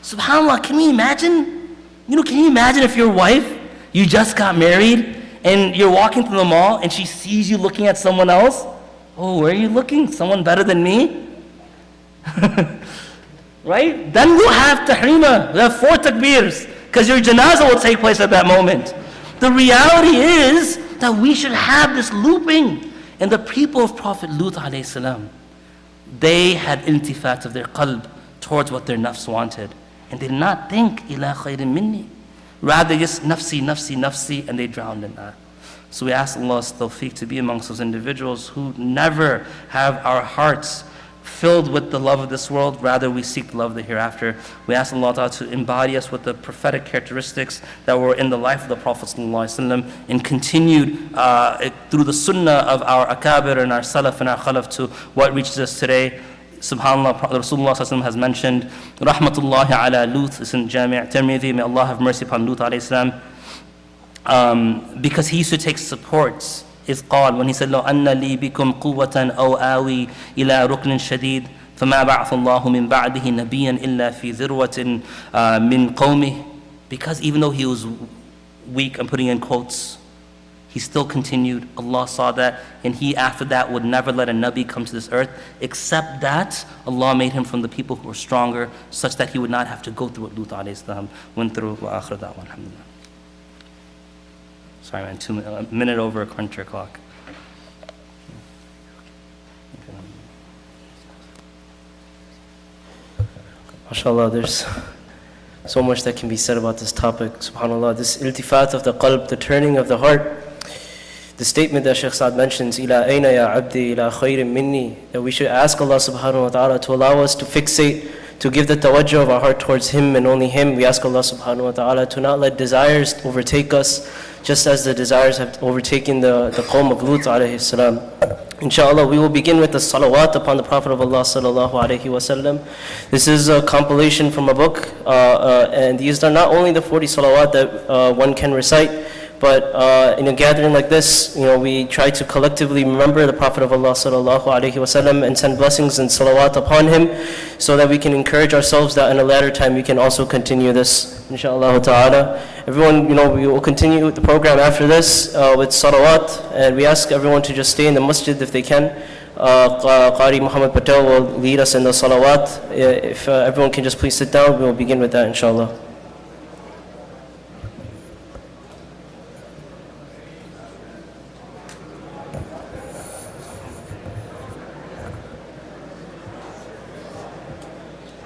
SubhanAllah, can we imagine? Can you imagine if your wife, you just got married, and you're walking through the mall, and she sees you looking at someone else? Oh, where are you looking? Someone better than me? Right? Then we'll have tahrima, we'll have 4 takbirs, because your janazah will take place at that moment. The reality is that we should have this looping. And the people of Prophet Lut alayhi salam, they had iltifat of their qalb towards what their nafs wanted. And they did not think, ila khairin minni. Rather just nafsi, nafsi, nafsi, and they drowned in that. So we ask Allah's tawfiq to be amongst those individuals who never have our hearts filled with the love of this world, rather we seek the love of the hereafter. We ask Allah Ta'ala to embody us with the prophetic characteristics that were in the life of the Prophet ﷺ and continued through the sunnah of our akabir and our salaf and our khalaf to what reaches us today. SubhanAllah, Rasulullah ﷺ has mentioned, Rahmatullahi ala Lut, it's in Jami' Tirmidhi, may Allah have mercy upon Lut alayhi salam, because he used to take supports. إذ قال, when he said, لو أن لي بكم قوة أو آوي إلى ركن شديد فما بعث الله من بعده نبيا إلا في ذروة من قومه. Because even though he was weak, I'm putting in quotes, he still continued. Allah saw that, and he after that would never let a Nabi come to this earth, except that Allah made him from the people who were stronger, such that he would not have to go through what Lut alayhi salam went through. وآخر دعوانا الحمد لله. Sorry man, a minute over according to your clock. MashaAllah, there's so much that can be said about this topic. SubhanAllah, this iltifat of the qalb, the turning of the heart. The statement that Shaykh Saad mentions, Ila aina ya abdi, ila khairin minni, that we should ask Allah subhanahu wa ta'ala to allow us to fixate, to give the tawajjuh of our heart towards Him and only Him. We ask Allah subhanahu wa ta'ala to not let desires overtake us, just as the desires have overtaken the qawm of Lut alayhi salam. Inshallah, we will begin with the salawat upon the Prophet of Allah sallallahu alayhi wasallam. This is a compilation from a book, and these are not only the 40 salawat that one can recite, but in a gathering like this, we try to collectively remember the Prophet of Allah sallallahu alaihi wasallam and send blessings and salawat upon him, so that we can encourage ourselves that in a later time we can also continue this, inshallah ta'ala. Everyone, we will continue the program after this with salawat, and we ask everyone to just stay in the masjid if they can. Qari Muhammad Patel will lead us in the salawat. If everyone can just please sit down, we will begin with that, inshallah.